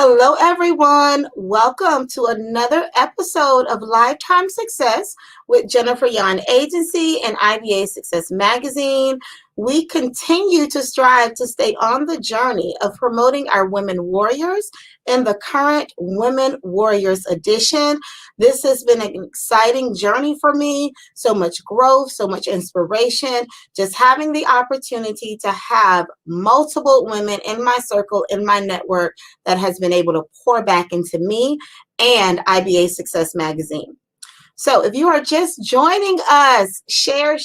Hello, everyone. Welcome to another episode of Lifetime Success with Jennifer Yon Agency and IBA Success Magazine. We continue to strive to stay on the journey of promoting our women warriors in the current Women Warriors edition. This has been an exciting journey for me. So much growth, so much inspiration, just having the opportunity to have multiple women in my circle, in my network that has been able to pour back into me and IBA Success Magazine. So if you are just joining us, share,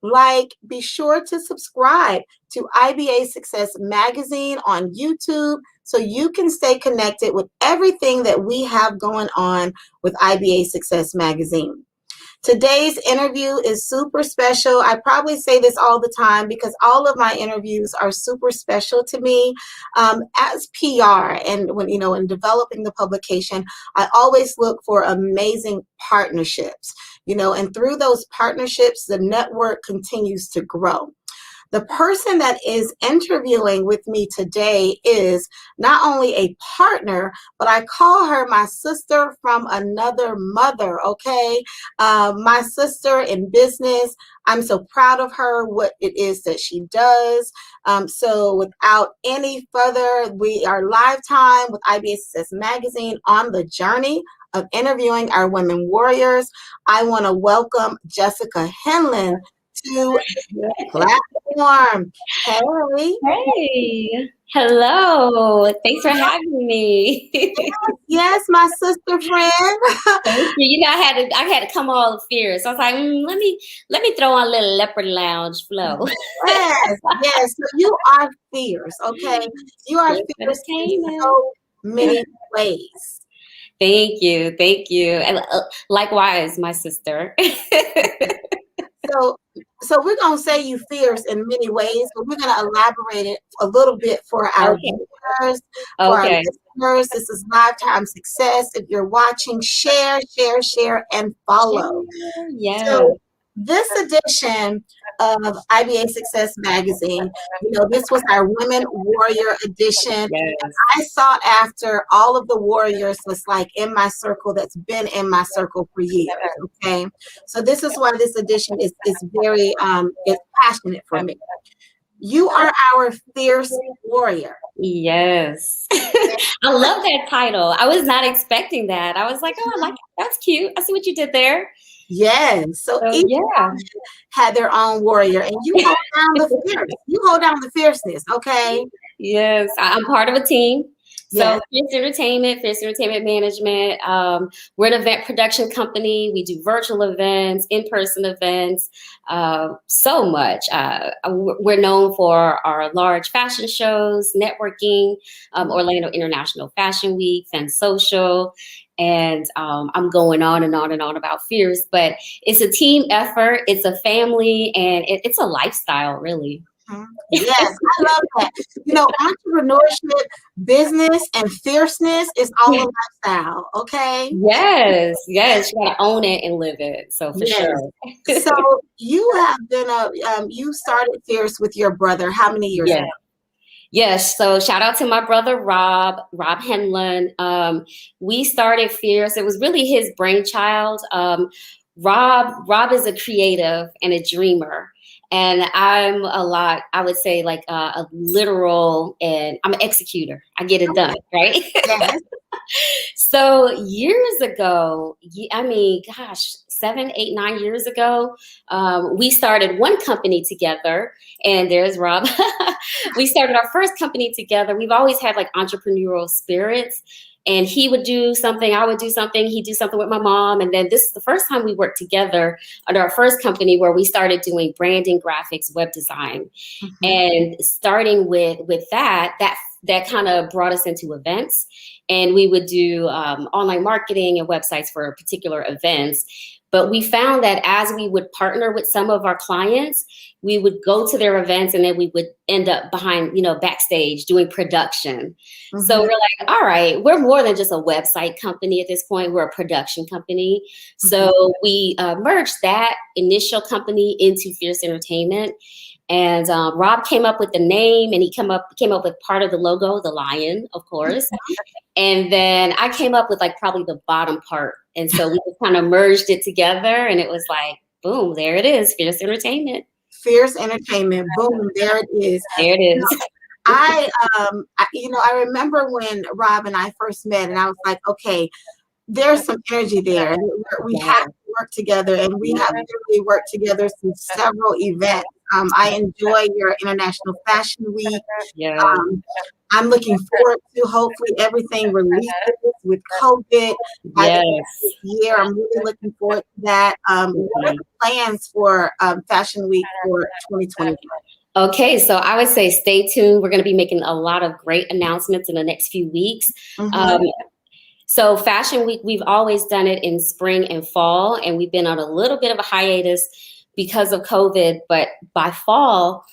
like, be sure to subscribe to IBA Success Magazine on YouTube so you can stay connected with everything that we have going on with IBA Success Magazine. Today's interview is super special. I probably say this all the time because all of my interviews are super special to me. As PR and when in developing the publication, I always look for amazing partnerships. And through those partnerships, the network continues to grow. The person that is interviewing with me today is not only a partner, but I call her my sister from another mother, okay? My sister in business. I'm so proud of her, what it is that she does. So without any further, we are Lifetime with IBA Success Magazine on the journey of interviewing our women warriors. I want to welcome Jessica Henlon to the platform. Hey, hello. Thanks for having me. Yes, my sister friend. Thank you. I had to come all fierce. So I was like, let me throw on a little leopard lounge flow. Yes. So you are fierce, okay? You are fierce in so many ways. Thank you, and likewise, my sister. So we're going to say you fierce in many ways, but we're going to elaborate it a little bit for our viewers, for our listeners. This is Lifetime Success. If you're watching, share, and follow. Yeah. So this edition of IBA Success Magazine, this was our Women Warrior edition. Yes. I sought after all of the warriors that's like in my circle, that's been in my circle for years, okay? So this is why this edition is very it's passionate for me. You are our fierce warrior. Yes. I love that title. I was not expecting that. I was like, oh, I like it. That's cute. I see what you did there. Yes. So each one had their own warrior, and you hold down the fierce. You hold down the fierceness, okay? Yes. I'm part of a team. So Fierce Entertainment Management. We're an event production company. We do virtual events, in-person events, so much. We're known for our large fashion shows, networking, Orlando International Fashion Week, Fan Social. And I'm going on and on and on about Fierce, but it's a team effort. It's a family, and it's a lifestyle, really. Yes, I love that. Entrepreneurship, business, and fierceness is all a lifestyle, okay? Yes. You gotta own it and live it. So for sure. So you have been you started Fierce with your brother. How many years ago? Yes. So shout out to my brother Rob Henlon. We started Fierce. It was really his brainchild. Rob is a creative and a dreamer. And I'm I would say like a literal, and I'm an executor. I get it done, right? Yes. So years ago, 7, 8, 9 years ago, we started one company together, and there's Rob. We started our first company together. We've always had like entrepreneurial spirits. And he would do something, I would do something, he'd do something with my mom. And then this is the first time we worked together under our first company, where we started doing branding, graphics, web design. And starting with that kind of brought us into events. And we would do online marketing and websites for particular events. But we found that as we would partner with some of our clients, we would go to their events, and then we would end up behind, backstage doing production. So we're like, all right, we're more than just a website company at this point. We're a production company. So we merged that initial company into Fierce Entertainment. And Rob came up with the name, and he came up with part of the logo, the lion, of course. And then I came up with like probably the bottom part. And so we just kind of merged it together, and it was like, boom, there it is, Fierce Entertainment. Fierce Entertainment. Boom, there it is. There it is. I remember when Rob and I first met, and I was like, okay, there's some energy there, and we have to work together, and we have really worked together through several events. I enjoy your International Fashion Week. Yeah. I'm looking forward to hopefully everything releases with COVID by the end of this year. I'm really looking forward to that. What are the plans for Fashion Week for 2021? Okay, so I would say stay tuned. We're going to be making a lot of great announcements in the next few weeks. So Fashion Week, we've always done it in spring and fall, and we've been on a little bit of a hiatus because of COVID, but by fall,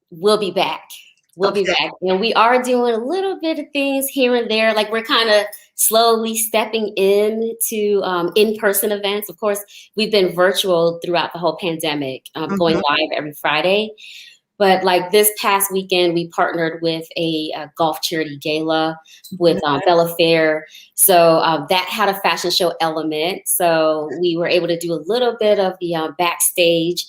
we'll be back. We'll be back. And we are doing a little bit of things here and there. Like we're kind of slowly stepping into in-person events. Of course, we've been virtual throughout the whole pandemic, going live every Friday. But like this past weekend, we partnered with a golf charity gala with Bella Fair. So that had a fashion show element. So we were able to do a little bit of the backstage,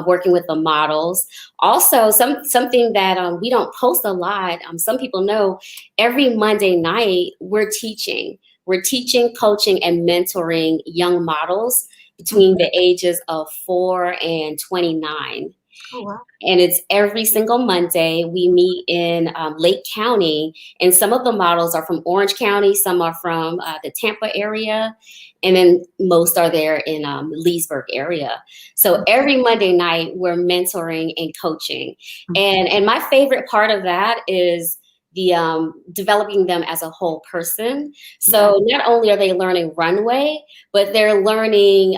working with the models. Also, something that we don't post a lot. Some people know every Monday night we're teaching. We're teaching, coaching, and mentoring young models between the ages of 4 and 29. Oh, wow. And it's every single Monday. We meet in Lake County, and some of the models are from Orange County, some are from the Tampa area, and then most are there in Leesburg area. So every Monday night, we're mentoring and coaching. And my favorite part of that is the developing them as a whole person. So not only are they learning runway, but they're learning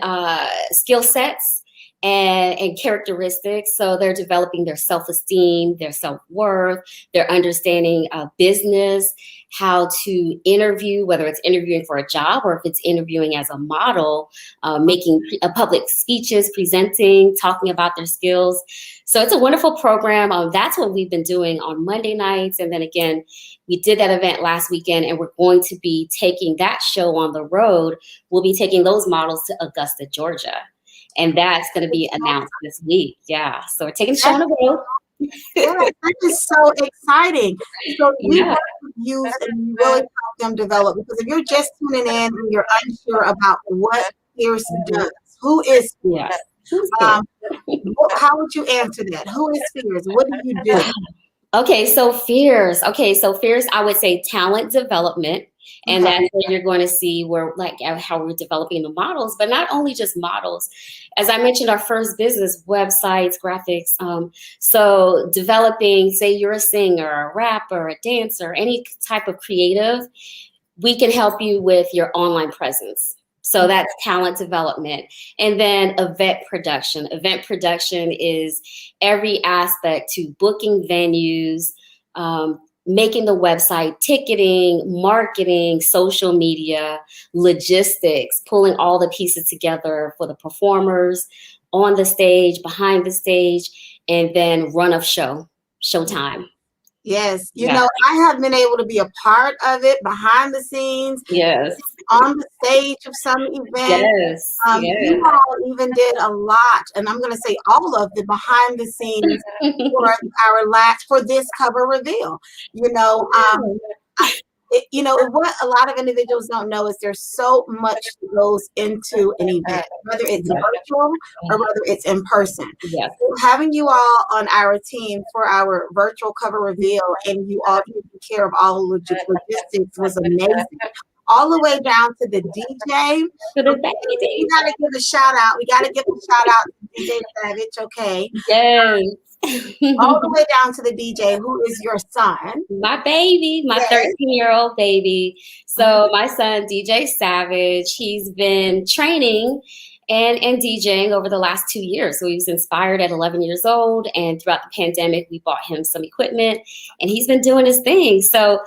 skill sets and characteristics. So they're developing their self-esteem, their self-worth, their understanding of business, how to interview, whether it's interviewing for a job or if it's interviewing as a model, making public speeches, presenting, talking about their skills. So it's a wonderful program. That's what we've been doing on Monday nights. And then again, we did that event last weekend, and we're going to be taking that show on the road. We'll be taking those models to Augusta, Georgia. And that's going to be announced this week. Yeah. So we're taking the show on the road. Yeah, that is so exciting. So you work with youth and you really help them develop, because if you're just tuning in and you're unsure about what Fierce does, who is Fierce? How would you answer that? Who is Fierce? What do you do? Okay, so Fierce, I would say talent development. And that's where you're going to see where, like, how we're developing the models, but not only just models. As I mentioned, our first business, websites, graphics. So developing, say you're a singer, a rapper, a dancer, any type of creative, we can help you with your online presence. So that's talent development. And then event production. Event production is every aspect to booking venues, making the website, ticketing, marketing, social media, logistics, pulling all the pieces together for the performers on the stage, behind the stage, and then run of showtime. Yes. You know, I have been able to be a part of it behind the scenes. Yes. On the stage of some events. You all even did a lot, and I'm going to say all of the behind the scenes for this cover reveal. What a lot of individuals don't know is there's so much that goes into an event, whether it's virtual or whether it's in person. Yes. So having you all on our team for our virtual cover reveal, and you all taking care of all logistics was amazing. All the way down to the DJ. We got to give a shout out. To DJ Savage, okay? Yes. All the way down to the DJ, who is your son. My baby, my 13-year-old baby. So my son, DJ Savage, he's been training and DJing over the last 2 years. So he was inspired at 11 years old. And throughout the pandemic, we bought him some equipment, and he's been doing his thing. So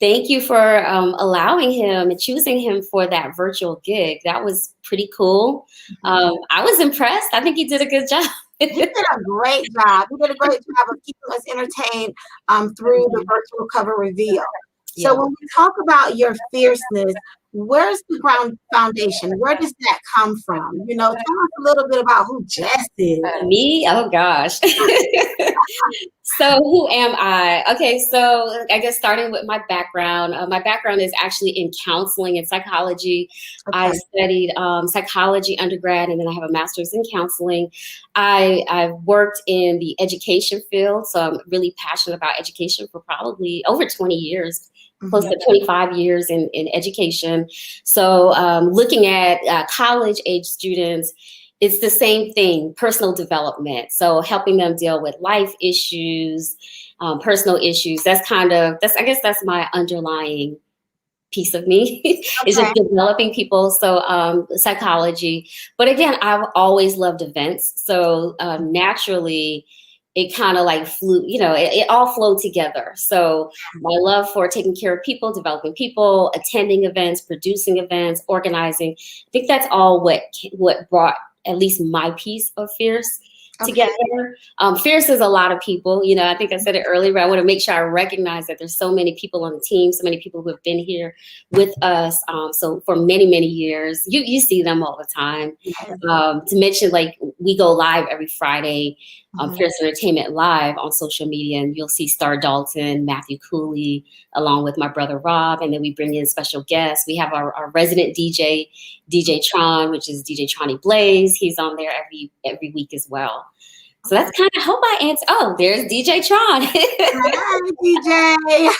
thank you for allowing him and choosing him for that virtual gig. That was pretty cool. I was impressed. I think he did a good job. You did a great job. You did a great job of keeping us entertained through the virtual cover reveal. So Yeah. when we talk about your fierceness, where's the foundation? Where does that come from? You know, tell us a little bit about who Jess is. Me? Oh gosh. So who am I? Okay, so I guess starting with my background is actually in counseling and psychology. I Okay. studied psychology undergrad, and then I have a master's in counseling. I've worked in the education field, so I'm really passionate about education for probably over 20 years. Close Mhm. to 25 years in education. So, looking at college age students, it's the same thing, personal development. So helping them deal with life issues, personal issues. I guess that's my underlying piece of me is just Okay. developing people. So psychology. But again, I've always loved events. So naturally, it kind of like flew, it all flowed together. So my love for taking care of people, developing people, attending events, producing events, organizing, I think that's all what brought at least my piece of Fierce Okay. together. Fierce is a lot of people. I think I said it earlier, but I want to make sure I recognize that there's so many people on the team, so many people who have been here with us. So for many, many years, you see them all the time. Yes. To mention, like, we go live every Friday, Mhm. Fierce Entertainment Live on social media, and you'll see Star Dalton, Matthew Cooley, along with my brother Rob, and then we bring in special guests. We have our resident DJ, DJ Tron, which is DJ Tronny Blaze. He's on there every week as well. So that's kind of, hope I answer. Oh, there's DJ Tron. Hi, DJ.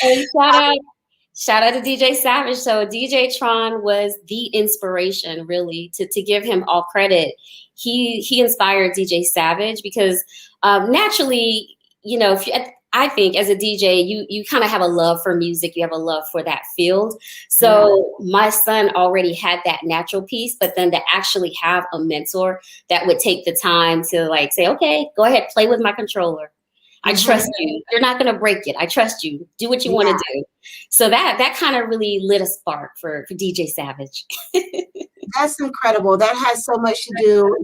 And shout out to DJ Savage. So DJ Tron was the inspiration, really, to give him all credit. He inspired DJ Savage because naturally, if you, I think as a DJ, you kind of have a love for music, you have a love for that field. So my son already had that natural piece, but then to actually have a mentor that would take the time to like say, okay, go ahead, play with my controller. I trust you. You're not going to break it. I trust you. Do what you want Yeah. to do. So that kind of really lit a spark for DJ Savage. That's incredible. That has so much to do,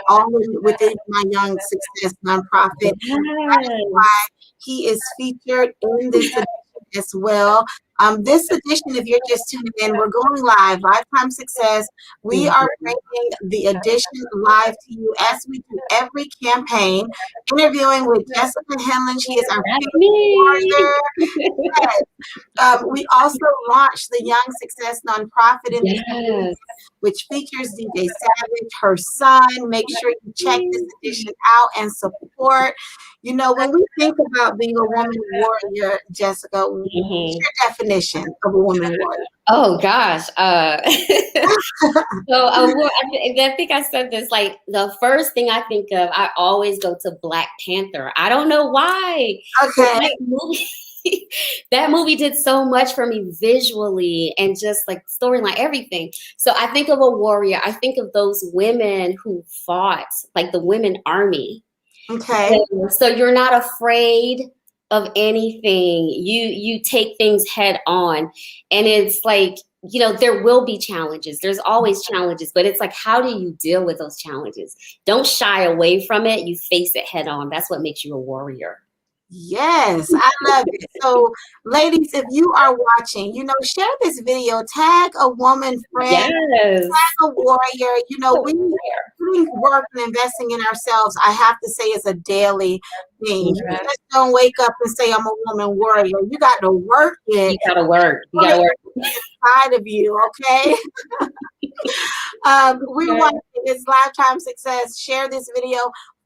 all within my Young Success nonprofit. That is Yes. why he is featured in this edition as well. This edition, if you're just tuning in, we're going live, Lifetime Success. We are bringing the edition live to you as we do every campaign, interviewing with Jessica Henlon. She is our That's favorite me. warrior. We also launched the Young Success nonprofit in this edition, Yes. which features DJ Savage, her son. Make sure you check this edition out and support. When we think about being a woman warrior, Jessica, what's Mhm. your definition of a woman warrior? Oh gosh. So I think I said this, like the first thing I think of, I always go to Black Panther. I don't know why. But Okay. that movie, that movie did so much for me visually and just like storyline, everything. So I think of a warrior. I think of those women who fought, like the women army. Okay. So you're not afraid of anything. You take things head on, and it's like, there will be challenges. There's always challenges, but it's like, how do you deal with those challenges? Don't shy away from it. You face it head on. That's what makes you a warrior. Yes, I love it. So, ladies, if you are watching, share this video, tag a woman friend, Yes. a warrior. We work and investing in ourselves, I have to say, is a daily thing. You just don't wake up and say, I'm a woman warrior. You got to work it. You gotta work. You gotta work. Inside of you, okay? We're watching this Lifetime Success. Share this video.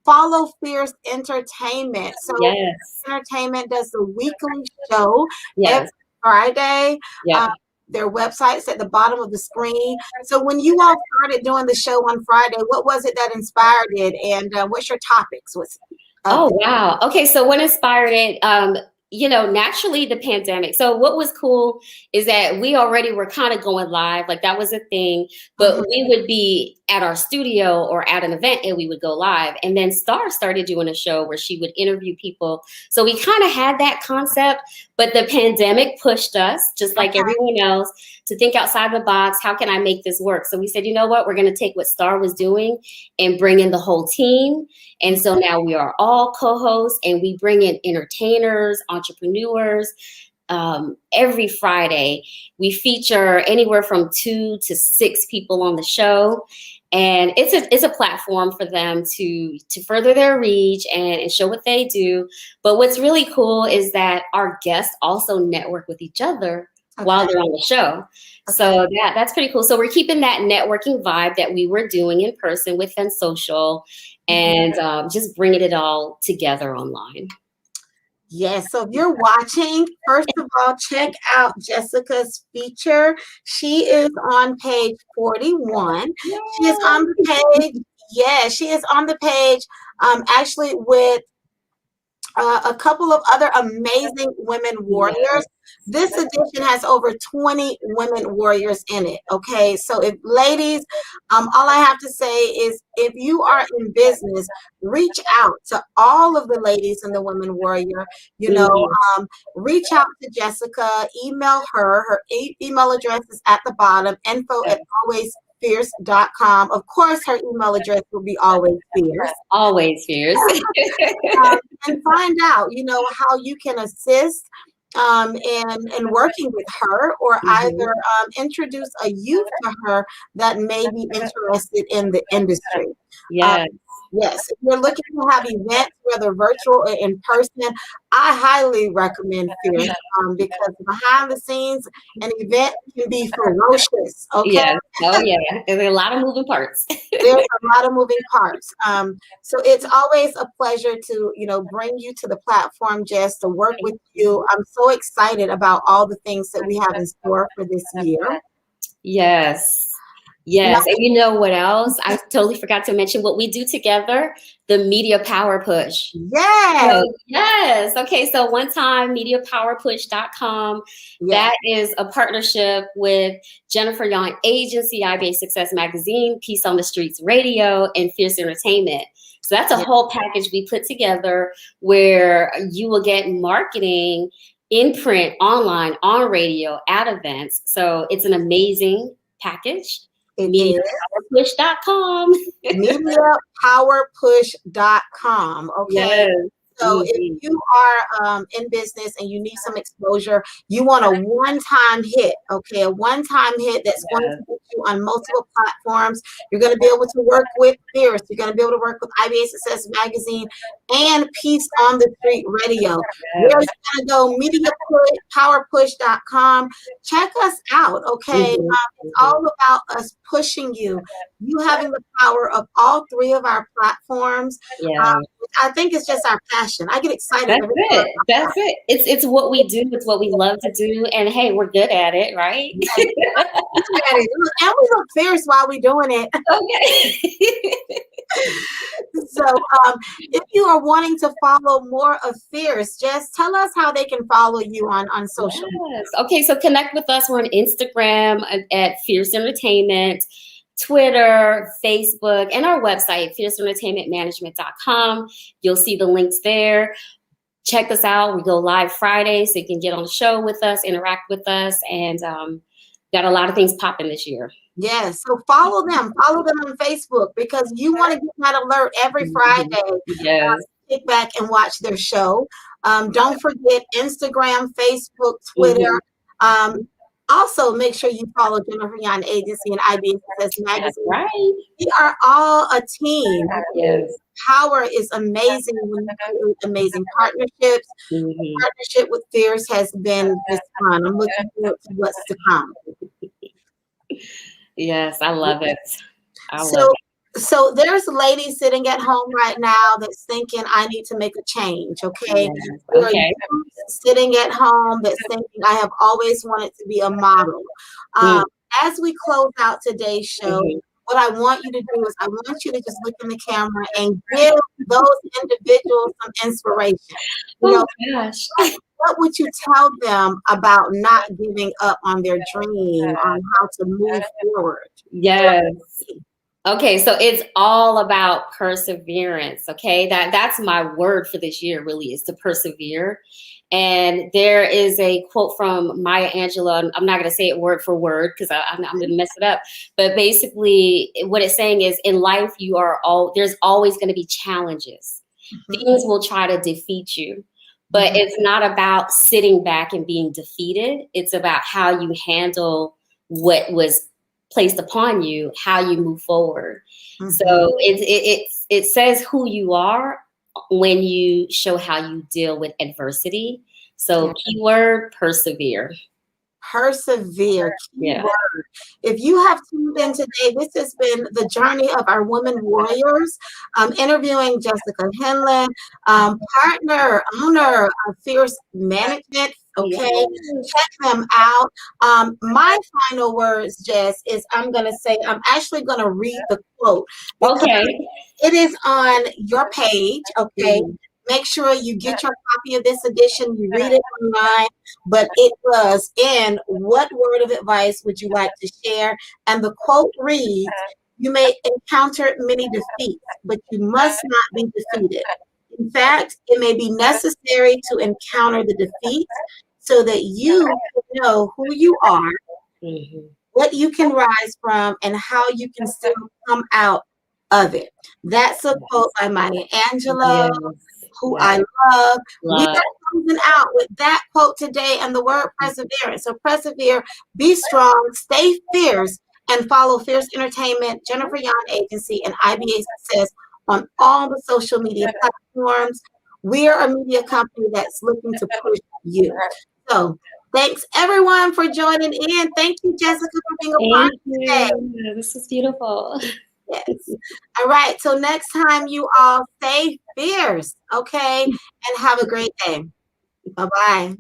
Follow Fierce Entertainment. So Yes. Entertainment does the weekly show every Yes. Friday. Yeah. Their website's at the bottom of the screen. So when you all started doing the show on Friday, what was it that inspired it, and what's your topics? Oh, wow. Okay, so what inspired it? Naturally the pandemic. So what was cool is that we already were kind of going live, like that was a thing, but we would be at our studio or at an event and we would go live. And then Star started doing a show where she would interview people. So we kind of had that concept, but the pandemic pushed us, just like everyone else, to think outside the box. How can I make this work? So we said, you know what, we're going to take what Star was doing and bring in the whole team. And so now we are all co-hosts, and we bring in entertainers, entrepreneurs. Every Friday, we feature anywhere from 2 to 6 people on the show. And it's a platform for them to further their reach and show what they do. But what's really cool is that our guests also network with each other while they're on the show. So that's pretty cool. So we're keeping that networking vibe that we were doing in person with Fun Social, and just bringing it all together online. Yes. So if you're watching, first of all, check out Jessica's feature. She is on page 41. Yay. She is on the page. Yeah, she is on the page, actually with a couple of other amazing women warriors. This edition has over 20 women warriors in it. Okay, so if ladies, all I have to say is if you are in business, reach out to all of the ladies in the Women Warrior. You know, reach out to Jessica, email her. Her email address is at the bottom, info@alwaysfierce.com. Of course, her email address will be always fierce. Always fierce. And find out, you know, how you can assist in working with her, or either introduce a youth to her that may be interested in the industry. Yes. Yes, if you're looking to have events, whether virtual or in person, I highly recommend Fierce, because behind the scenes, an event can be ferocious. Okay. Yes. Oh yeah. There's a lot of moving parts. There's a lot of moving parts. So it's always a pleasure to, you know, bring you to the platform, Jess, to work with you. I'm so excited about all the things that we have in store for this year. Yes. Yes. And you know what else? I totally forgot to mention what we do together, the Media Power Push. Yes. So, yes. Okay. So one time, MediaPowerPush.com. That is a partnership with Jennifer Yon Agency, IBA Success Magazine, Peace on the Streets Radio, and Fierce Entertainment. So that's a whole package we put together where you will get marketing in print, online, on radio, at events. So it's an amazing package. MediaPowerPush.com. MediaPowerPush.com. Okay. Yes. So if you are in business and you need some exposure, you want a one-time hit, okay? A one-time hit that's going to put you on multiple platforms. You're going to be able to work with Fierce. You're going to be able to work with IBA Success Magazine and Peace on the Street Radio. Where are you going to go? MediaPowerPush.com. Check us out, okay? It's all about us pushing you. You having the power of all 3 of our platforms. I think it's just our passion. I get excited. That's it. It's what we do. It's what we love to do. And hey, we're good at it, right? And we look fierce while we're doing it. Okay. So if you are wanting to follow more of Fierce, just tell us how they can follow you on social. Yes. Okay, so connect with us. We're on Instagram at Fierce Entertainment, Twitter, Facebook, and our website, fierceentertainmentmanagement.com. You'll see the links there. Check us out. We go live Friday, so you can get on the show with us, interact with us, and got a lot of things popping this year. Yes, so follow them on Facebook, because you want to get that alert every Friday. Yes. Sit back and watch their show. Don't forget Instagram, Facebook, Twitter. Also, make sure you follow Jennifer Yon Agency and IBA Success Magazine. That's right. We are all a team. Yes. Power is amazing when you create amazing partnerships. The partnership with Fierce has been just fun. I'm looking forward to what's to come. Yes, I love it. So there's a lady sitting at home right now that's thinking, I need to make a change, okay? Okay. Sitting at home that's thinking, I have always wanted to be a model. As we close out today's show, what I want you to do is I want you to just look in the camera and give those individuals some inspiration. You know, what would you tell them about not giving up on their dream, on how to move forward? Yes. Okay, so it's all about perseverance, okay? That's my word for this year, really, is to persevere. And there is a quote from Maya Angelou. I'm not going to say it word for word because I'm going to mess it up. But basically, what it's saying is, in life, there's always going to be challenges. Things will try to defeat you, but it's not about sitting back and being defeated. It's about how you handle what was placed upon you, how you move forward. So it says who you are when you show how you deal with adversity. So keyword, persevere. Persevere. Yeah. Keyword. If you have tuned in today, this has been the journey of our women warriors. Interviewing Jessica Henlon, partner, owner of Fierce Management. Okay, check them out. My final words, Jess, is I'm actually going to read the quote because it is on your page. Okay. Make sure you get your copy of this edition. You read it online, but it was in what word of advice would you like to share? And the quote reads, "You may encounter many defeats, but you must not be defeated. In fact, it may be necessary to encounter the defeats so that you know who you are, what you can rise from, and how you can still come out of it." That's a quote by Maya Angelou, who I love. We are closing out with that quote today and the word perseverance. So persevere, be strong, stay fierce, and follow Fierce Entertainment, Jennifer Yon Agency, and IBA Success on all the social media platforms. We are a media company that's looking to push you. So thanks everyone for joining in. Thank you, Jessica, for being a part today. This was beautiful. Yes. All right. Till next time, you all stay fierce. Okay. And have a great day. Bye-bye.